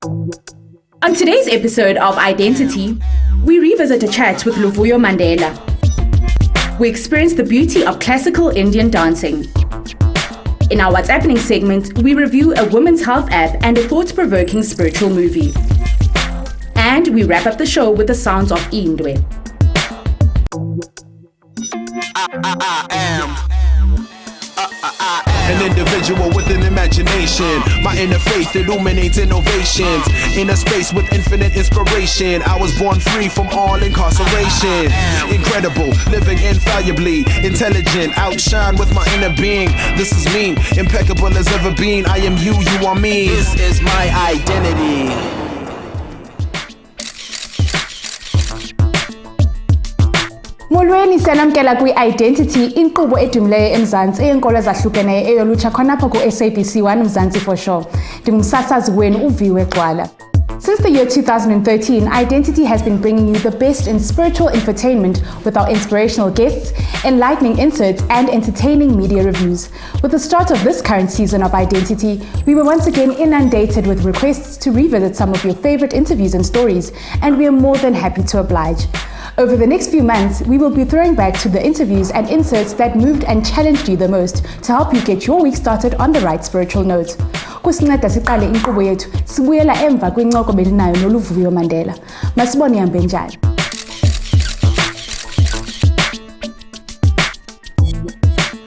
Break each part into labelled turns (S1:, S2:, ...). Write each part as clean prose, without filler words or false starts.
S1: On today's episode of Identity, we revisit a chat with Luvuyo Mandela. We experience the beauty of classical Indian dancing. In our APPenning segment, we review a women's health app and a thought-provoking spiritual movie. And we wrap up the show with the sounds of Indwe.
S2: I am an individual with an imagination. My inner faith illuminates innovations. In a space with infinite inspiration, I was born free from all incarceration. Incredible, living infallibly, intelligent, outshine with my inner being. This is me, impeccable as ever been. I am you, you are me. This is my identity.
S3: Molweni sanamkela kwi-Identity, inkqubo edumileyo eMzantsi eyeenkolo ezahlukeneyo eyolutsha khonapho ku-SABC 1 Mzansi for sure. Ndingumsasazi wenu uViwe Gxwala. Since the year 2013, Identity has been bringing you the best in spiritual infotainment with our inspirational guests, enlightening inserts, and entertaining media reviews. With the start of this current season of Identity, we were once again inundated with requests to revisit some of your favorite interviews and stories, and we are more than happy to oblige. Over the next few months, we will be throwing back to the interviews and inserts that moved and challenged you the most to help you get your week started on the right spiritual note. Kusinceda siqale inkqubo yethu, sibuyela emva kwincoko belinayo noLuvuyo Mandela. Masibone ihambe njani.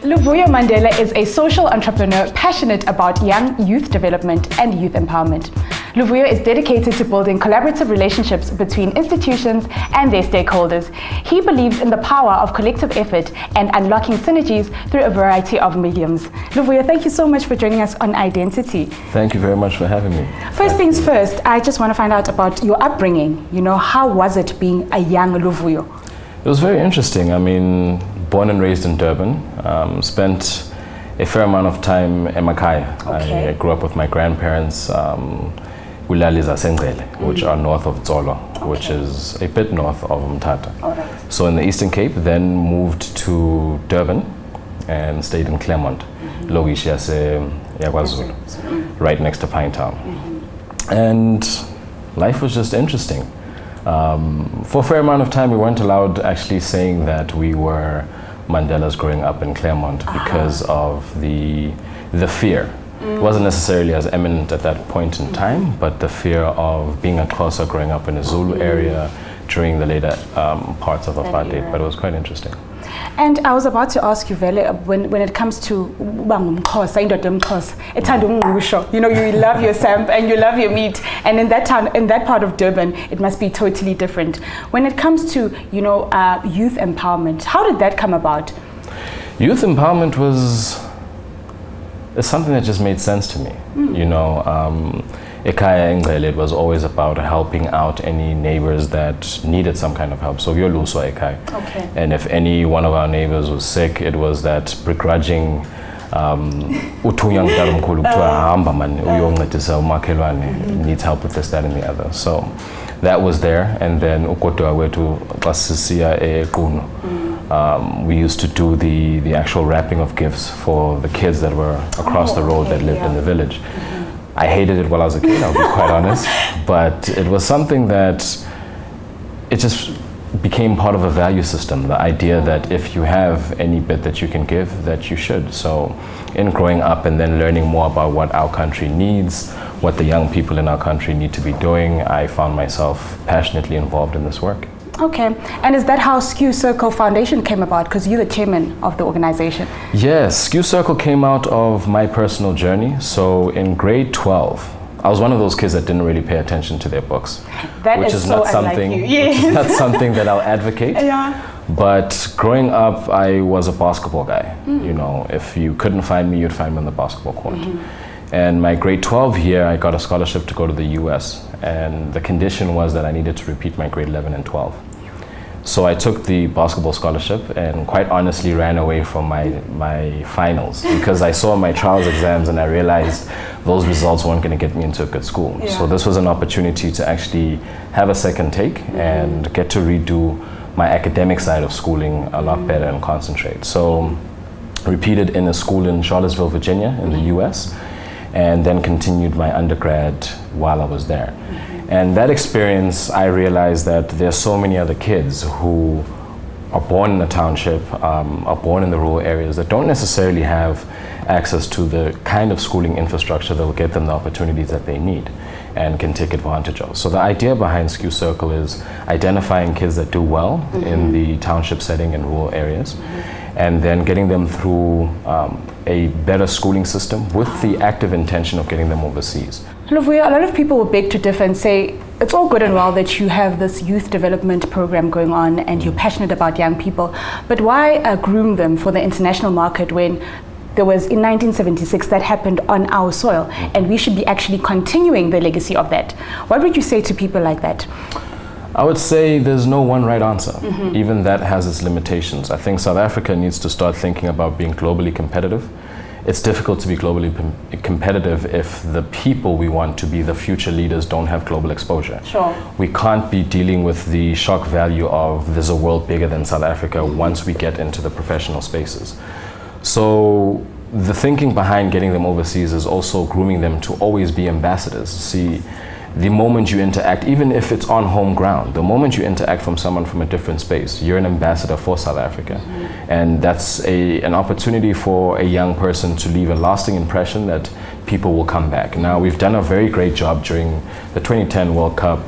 S3: Luvuyo Mandela is a social entrepreneur passionate about young youth development and youth empowerment. Luvuyo is dedicated to building collaborative relationships between institutions and their stakeholders. He believes in the power of collective effort and unlocking synergies through a variety of mediums. Luvuyo, thank you so much for joining us on Identity.
S4: Thank you very much for having me.
S3: First things first, I just want to find out about your upbringing. You know, how was it being a young Luvuyo?
S4: It was very interesting. I mean, born and raised in Durban, spent a fair amount of time in Makaya.
S3: Okay.
S4: I grew up with my grandparents, which are north of Zolo, which is a bit north of Mthatha.
S3: Right.
S4: So in the Eastern Cape, then moved to Durban and stayed in Claremont, Logish Yakwazulu, right next to Pinetown. And life was just interesting. For a fair amount of time, we weren't allowed actually saying that we were Mandelas growing up in Claremont because of the fear. It wasn't necessarily as eminent at that point in time, but the fear of being a Xhosa growing up in a Zulu area during the later parts of apartheid, but it was quite interesting.
S3: And I was about to ask you, Vele, when it comes to you know, you love your samp and you love your meat, and in that town, in that part of Durban, it must be totally different. When it comes to, you know, youth empowerment, how did that come about?
S4: Youth empowerment it's something that just made sense to me. You know, Ekaya Ingele, it was always about helping out any neighbors that needed some kind of help. So you're Luso Ekai.
S3: Okay.
S4: And if any one of our neighbors was sick, it was that begrudging needs help with this, that, and the other. So that was there. And then we used to do the actual wrapping of gifts for the kids that were across the road that lived in the village. I hated it while I was a kid, I'll be quite honest, but it was something that it just became part of a value system, the idea that if you have any bit that you can give, that you should. So in growing up and then learning more about what our country needs, what the young people in our country need to be doing, I found myself passionately involved in this work.
S3: Okay, and is that how Skew Circle Foundation came about? Because you're the chairman of the organization.
S4: Yes, Skew Circle came out of my personal journey. So in grade 12, I was one of those kids that didn't really pay attention to their books.
S3: Which is so unlike you. Yes.
S4: Which is not something that I'll advocate.
S3: Yeah.
S4: But growing up, I was a basketball guy. You know, if you couldn't find me, you'd find me on the basketball court. And my grade 12 year, I got a scholarship to go to the US. And the condition was that I needed to repeat my grade 11 and 12. So I took the basketball scholarship and quite honestly ran away from my finals because I saw my trials exams and I realized those results weren't going to get me into a good school.
S3: Yeah.
S4: So this was an opportunity to actually have a second take and get to redo my academic side of schooling a lot better and concentrate. So repeated in a school in Charlottesville, Virginia in the US. and then continued my undergrad while I was there. And that experience, I realized that there's so many other kids who are born in the township, are born in the rural areas that don't necessarily have access to the kind of schooling infrastructure that will get them the opportunities that they need and can take advantage of. So the idea behind Skew Circle is identifying kids that do well in the township setting and rural areas, and then getting them through a better schooling system with the active intention of getting them overseas.
S3: Luvuyo, a lot of people will beg to differ and say, it's all good and well that you have this youth development program going on and you're passionate about young people, but why groom them for the international market when there was in 1976 that happened on our soil, and we should be actually continuing the legacy of that? What would you say to people like that?
S4: I would say there's no one right answer. Even that has its limitations. I think South Africa needs to start thinking about being globally competitive. It's difficult to be globally competitive if the people we want to be the future leaders don't have global exposure.
S3: Sure.
S4: We can't be dealing with the shock value of there's a world bigger than South Africa once we get into the professional spaces. So the thinking behind getting them overseas is also grooming them to always be ambassadors. See, the moment you interact, even if it's on home ground, the moment you interact from someone from a different space, you're an ambassador for South Africa. And that's an opportunity for a young person to leave a lasting impression that people will come back. Now, we've done a very great job during the 2010 World Cup.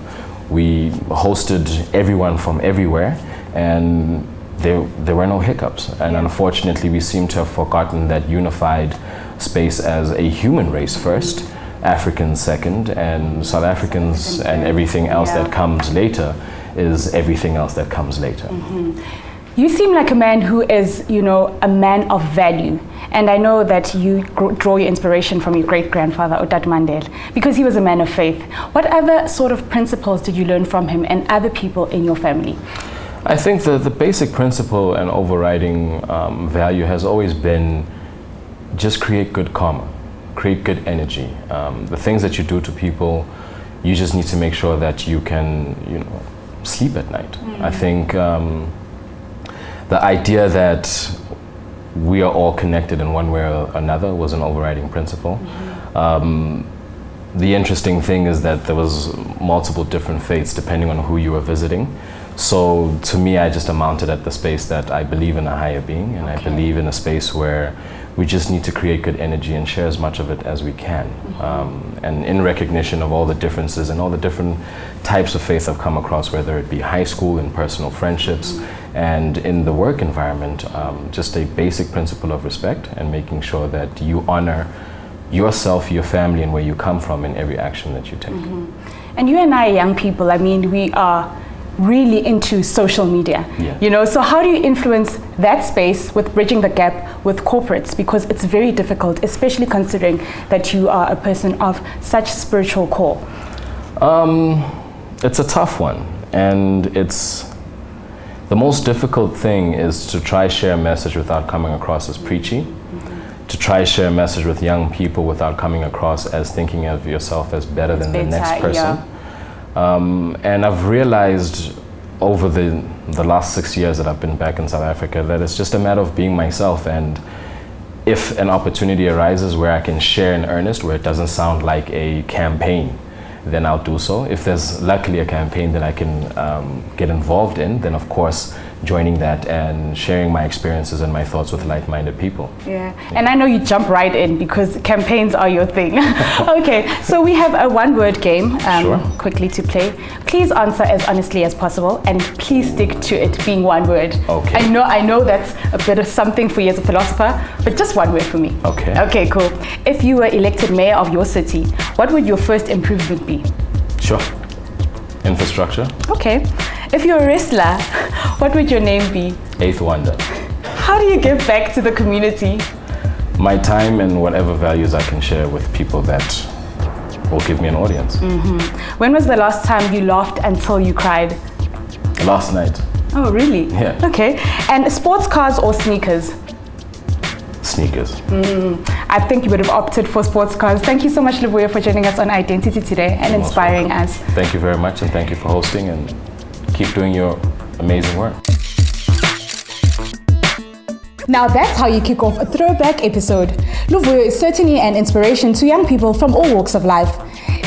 S4: We hosted everyone from everywhere, and there were no hiccups. And unfortunately, we seem to have forgotten that unified space as a human race first, Africans second, and South Africans and everything else that comes later is everything else that comes later.
S3: You seem like a man who is, a man of value. And I know that you draw your inspiration from your great-grandfather, Otat Mandela, because he was a man of faith. What other sort of principles did you learn from him and other people in your family?
S4: I think the basic principle and overriding value has always been just create good karma, create good energy. The things that you do to people, you just need to make sure that you can, sleep at night. I think the idea that we are all connected in one way or another was an overriding principle. The interesting thing is that there was multiple different faiths depending on who you were visiting. So to me, I just amounted at the space that I believe in a higher being, and I believe in a space where we just need to create good energy and share as much of it as we can. And in recognition of all the differences and all the different types of faith I've come across, whether it be high school and personal friendships and in the work environment, just a basic principle of respect and making sure that you honor yourself, your family, and where you come from in every action that you take.
S3: And you and I, young people, we are really into social media, so how do you influence that space with bridging the gap with corporates? Because it's very difficult, especially considering that you are a person of such spiritual core.
S4: It's a tough one, and it's the most difficult thing is to try share a message without coming across as preachy, to try share a message with young people without coming across as thinking of yourself as better than the next person. And I've realized over the last 6 years that I've been back in South Africa that it's just a matter of being myself, and if an opportunity arises where I can share in earnest, where it doesn't sound like a campaign, then I'll do so. If there's luckily a campaign that I can get involved in, then of course joining that and sharing my experiences and my thoughts with like-minded people.
S3: And I know you jump right in because campaigns are your thing. Okay, so we have a one-word game quickly to play. Please answer as honestly as possible, and please stick to it being one word.
S4: Okay.
S3: I know that's a bit of something for you as a philosopher, but just one word for me. Okay, cool. If you were elected mayor of your city, what would your first improvement be?
S4: Sure. Infrastructure.
S3: Okay. If you're a wrestler, what would your name be?
S4: Eighth Wonder.
S3: How do you give back to the community?
S4: My time and whatever values I can share with people that will give me an audience.
S3: When was the last time you laughed until you cried?
S4: Last night.
S3: Oh, really?
S4: Yeah.
S3: Okay. And sports cars or sneakers?
S4: Sneakers.
S3: I think you would have opted for sports cars. Thank you so much, Luvuyo, for joining us on Identity today and inspiring us.
S4: Thank you very much, and thank you for hosting, and keep doing your amazing work.
S3: Now that's how you kick off a throwback episode. Luvuyo is certainly an inspiration to young people from all walks of life.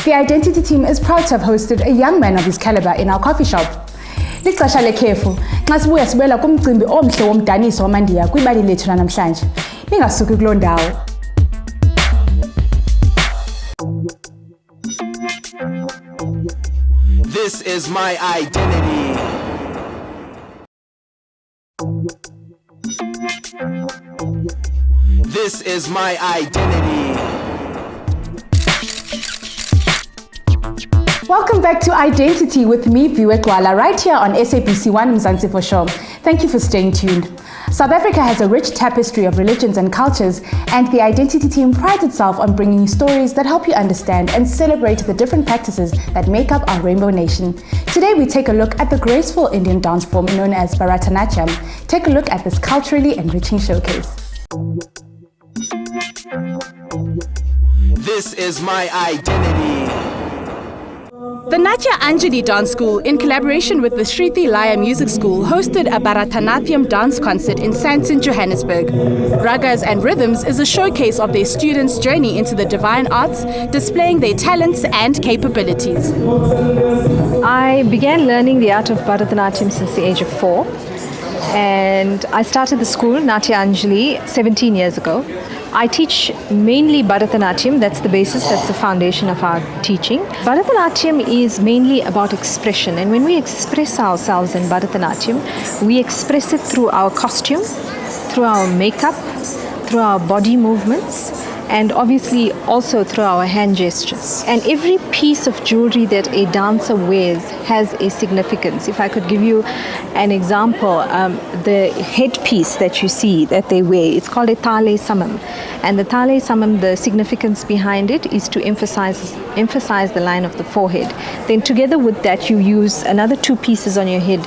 S3: The Identity team is proud to have hosted a young man of his caliber in our coffee shop. Lixesha lekhefu, xa sibuya sibela kumcimbi omhle womdaniso wamandiya kwibali lethu lanamhlanje. Ningasuki kuloo ndawo.
S2: This is my identity. This is my identity.
S3: Welcome back to Identity with me, Viwe Gxwala, right here on SABC Mzansians. Thank you for staying tuned. South Africa has a rich tapestry of religions and cultures, and the Identity team prides itself on bringing you stories that help you understand and celebrate the different practices that make up our rainbow nation. Today we take a look at the graceful Indian dance form known as Bharatanatyam. Take a look at this culturally enriching showcase.
S2: This is my identity.
S1: The Natya Anjali Dance School, in collaboration with the Shriti Laya Music School, hosted a Bharatanatyam dance concert in Sandton, Johannesburg. Ragas and Rhythms is a showcase of their students' journey into the divine arts, displaying their talents and capabilities.
S5: I began learning the art of Bharatanatyam since the age of 4, and I started the school, Natya Anjali, 17 years ago. I teach mainly Bharatanatyam, that's the basis, that's the foundation of our teaching. Bharatanatyam is mainly about expression, and when we express ourselves in Bharatanatyam, we express it through our costume, through our makeup, through our body movements, and obviously also through our hand gestures. And every piece of jewelry that a dancer wears has a significance. If I could give you an example, the headpiece that you see that they wear, it's called a thale samam. And the thale samam, the significance behind it is to emphasize the line of the forehead. Then together with that, you use another 2 pieces on your head,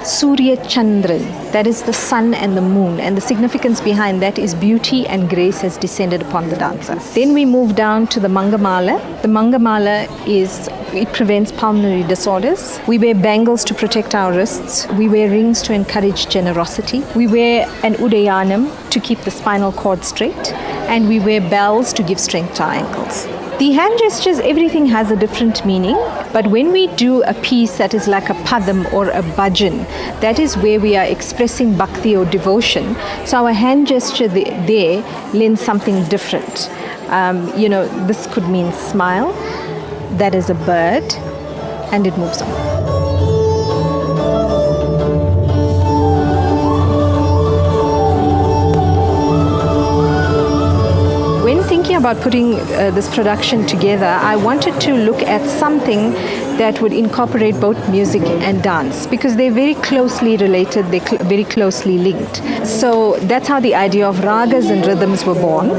S5: Surya Chandran, that is the sun and the moon, and the significance behind that is beauty and grace has descended upon the dancer. Then we move down to the Mangamala. The Mangamala it prevents pulmonary disorders. We wear bangles to protect our wrists. We wear rings to encourage generosity. We wear an udayanam to keep the spinal cord straight, and we wear bells to give strength to our ankles. The hand gestures, everything has a different meaning, but when we do a piece that is like a padam or a bhajan, that is where we are expressing bhakti or devotion. So our hand gesture there lends something different. This could mean smile, that is a bird, and it moves on. When thinking about putting this production together, I wanted to look at something that would incorporate both music and dance, because they're very closely related, they're very closely linked. So that's how the idea of ragas and rhythms were born.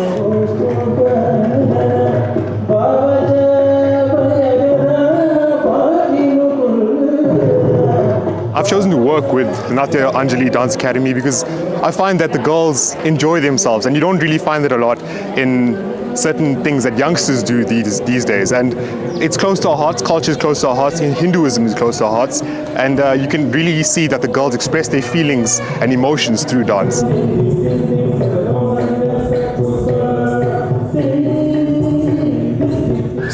S6: I've chosen to work with the Natya Anjali Dance Academy because I find that the girls enjoy themselves, and you don't really find that a lot in certain things that youngsters do these days. And it's close to our hearts, culture is close to our hearts, Hinduism is close to our hearts, and you can really see that the girls express their feelings and emotions through dance.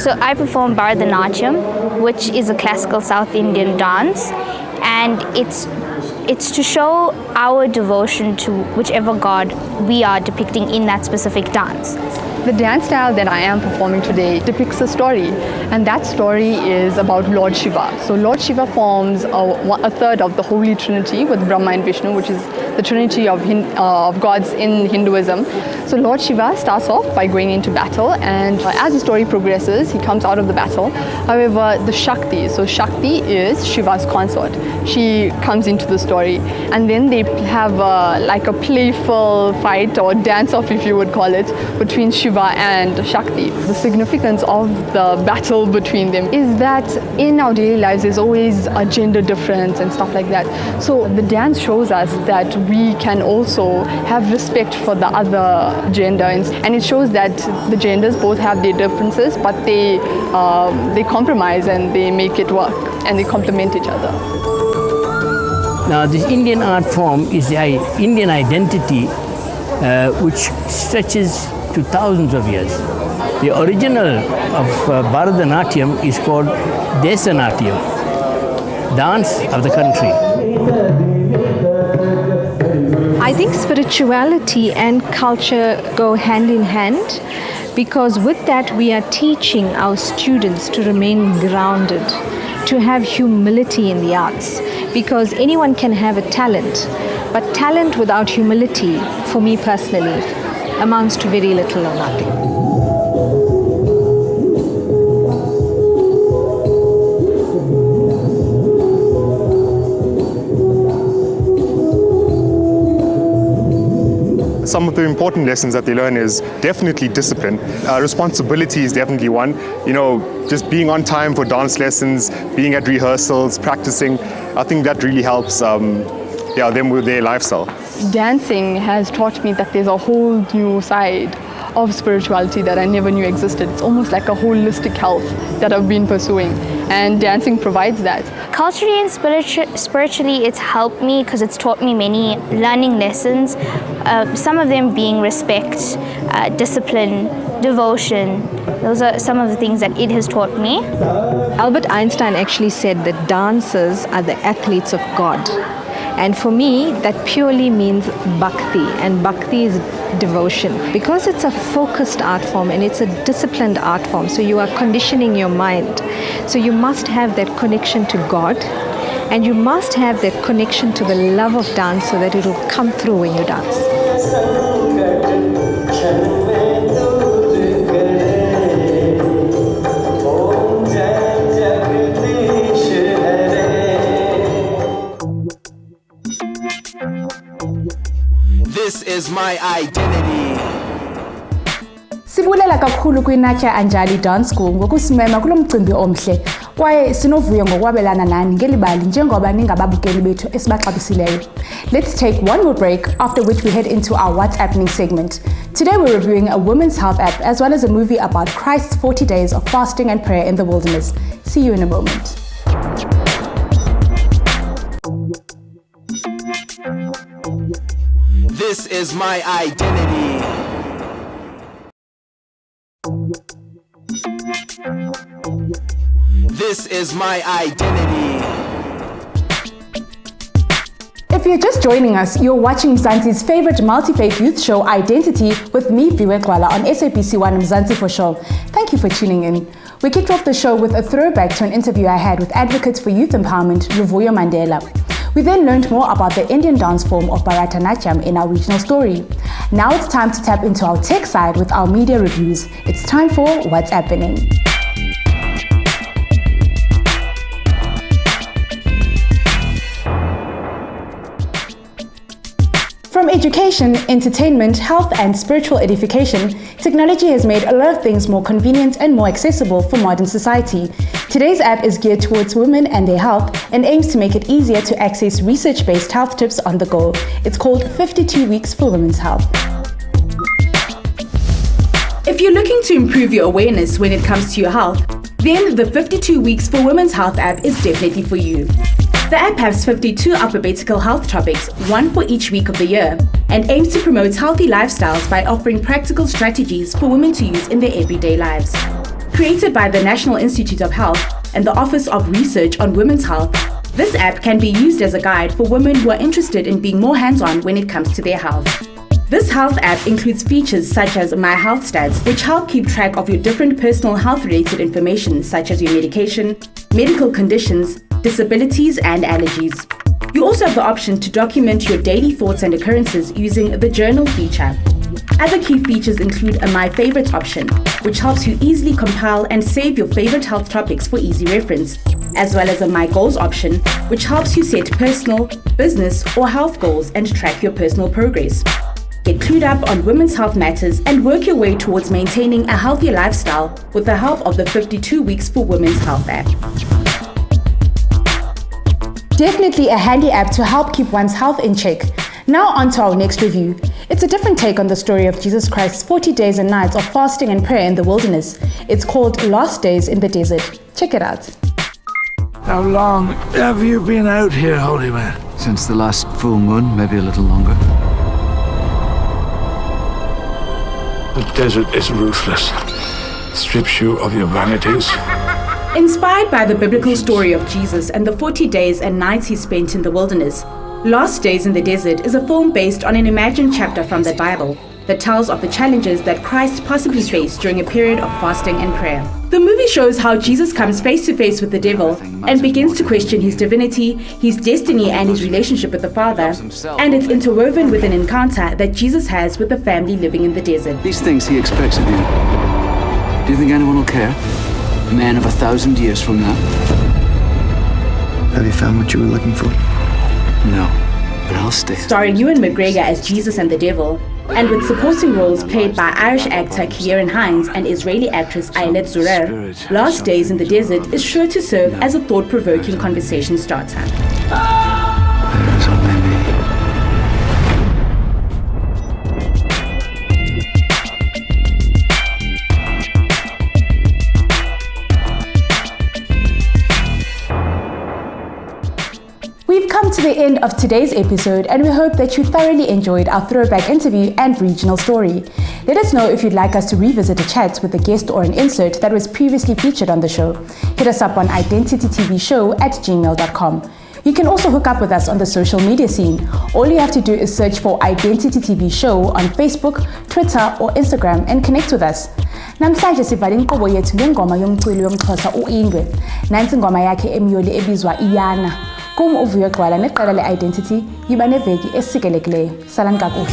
S7: So I perform Bharatanatyam, which is a classical South Indian dance, and it's to show our devotion to whichever god we are depicting in that specific dance.
S8: The dance style that I am performing today depicts a story, and that story is about Lord Shiva. So Lord Shiva forms a third of the Holy Trinity with Brahma and Vishnu, which is the trinity of gods in Hinduism. So Lord Shiva starts off by going into battle, and as the story progresses, he comes out of the battle. However, the Shakti, so Shakti is Shiva's consort. She comes into the story, and then they have like a playful fight or dance-off, if you would call it, between Shiva and Shakti. The significance of the battle between them is that in our daily lives there's always a gender difference and stuff like that. So the dance shows us that we can also have respect for the other gender, and it shows that the genders both have their differences, but they compromise and they make it work and they complement each other.
S9: Now this Indian art form is the Indian identity which stretches to thousands of years. The original of Bharatanatyam is called Desanatyam, dance of the country.
S5: I think spirituality and culture go hand in hand, because with that we are teaching our students to remain grounded, to have humility in the arts, because anyone can have a talent, but talent without humility, for me personally, amounts to very little or nothing.
S6: Some of the important lessons that they learn is definitely discipline. Responsibility is definitely one. You know, just being on time for dance lessons, being at rehearsals, practicing. I think that really helps them with their lifestyle.
S8: Dancing has taught me that there's a whole new side of spirituality that I never knew existed. It's almost like a holistic health that I've been pursuing, and dancing provides that.
S7: Culturally and spiritually, it's helped me because it's taught me many learning lessons. Some of them being respect, discipline, devotion. Those are some of the things that it has taught me.
S5: Albert Einstein actually said that dancers are the athletes of God. And for me, that purely means bhakti, and bhakti is devotion. Because it's a focused art form and it's a disciplined art form, so you are conditioning your mind. So you must have that connection to God, and you must have that connection to the love of dance so that it will come through when you dance.
S2: This is my identity.
S3: Sibulela kakhulu kwi-Natya Anjali Dance School ngokusimema kulo mcimbi omhle, kwaye sinovuyo ngokwabelana nani ngelibali njengoba ningababukeli bethu esibaxabisileyo. Let's take one more break, after which we head into our What's Happening segment. Today we're reviewing a women's health app as well as a movie about Christ's 40 days of fasting and prayer in the wilderness. See you in a moment.
S2: This is my identity. This is my identity.
S3: If you're just joining us, you're watching Mzansi's favorite multi-faith youth show, Identity, with me, Viwe Gxwala, on SABC 1 Mzansi for Show. Thank you for tuning in. We kicked off the show with a throwback to an interview I had with advocates for youth empowerment, Luvuyo Mandela. We then learned more about the Indian dance form of Bharatanatyam in our regional story. Now it's time to tap into our tech side with our media reviews. It's time for What's Happening. From education, entertainment, health, and spiritual edification, technology has made a lot of things more convenient and more accessible for modern society. Today's app is geared towards women and their health and aims to make it easier to access research-based health tips on the go. It's called 52 Weeks for Women's Health.
S1: If you're looking to improve your awareness when it comes to your health, then the 52 Weeks for Women's Health app is definitely for you. The app has 52 alphabetical health topics, one for each week of the year, and aims to promote healthy lifestyles by offering practical strategies for women to use in their everyday lives. Created by the National Institute of Health and the Office of Research on Women's Health, this app can be used as a guide for women who are interested in being more hands-on when it comes to their health. This health app includes features such as My Health Stats, which help keep track of your different personal health-related information such as your medication, medical conditions, disabilities, and allergies. You also have the option to document your daily thoughts and occurrences using the Journal feature. Other key features include a My Favorites option, which helps you easily compile and save your favorite health topics for easy reference, as well as a My Goals option, which helps you set personal, business, or health goals and track your personal progress. Get clued up on women's health matters and work your way towards maintaining a healthier lifestyle with the help of the 52 Weeks for Women's Health app.
S3: Definitely a handy app to help keep one's health in check. Now on to our next review. It's a different take on the story of Jesus Christ's 40 days and nights of fasting and prayer in the wilderness. It's called Last Days in the Desert. Check it out.
S10: How long have you been out here, holy man?
S11: Since the last full moon, maybe a little longer.
S10: The desert is ruthless. Strips you of your vanities.
S1: Inspired by the biblical story of Jesus and the 40 days and nights he spent in the wilderness, Last Days in the Desert is a film based on an imagined chapter from the Bible that tells of the challenges that Christ possibly faced during a period of fasting and prayer. The movie shows how Jesus comes face to face with the devil and begins to question his divinity, his destiny and his relationship with the Father, and it's interwoven with an encounter that Jesus has with the family living in the desert.
S11: These things he expects of you. Do you think anyone will care? A man of 1,000 years from now?
S12: Have you found what you were looking for?
S11: No, but I'll stay.
S1: Starring Ewan McGregor as Jesus and the Devil, and with supporting roles played by Irish actor Kieran Hines and Israeli actress Ayelet Zurer, Last Days in the Desert is sure to serve as a thought-provoking conversation starter.
S12: There is only me.
S3: We've come to the end of today's episode and we hope that you thoroughly enjoyed our throwback interview and regional story. Let us know if you'd like us to revisit a chat with a guest or an insert that was previously featured on the show. Hit us up on identitytvshow@gmail.com. You can also hook up with us on the social media scene. All you have to do is search for Identity TV Show on Facebook, Twitter or Instagram and connect with us. Namhlanje sivala inkqubo yethu ngengoma yomculi yomXhosa uIndwe. Nansi ingoma yakhe emyoli ebizwa Iyana. Kum Viwe Gxwala neqela le-Identity yiba neveki esikelekileyo. Salani kakuhle.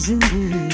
S10: Zimbabwe.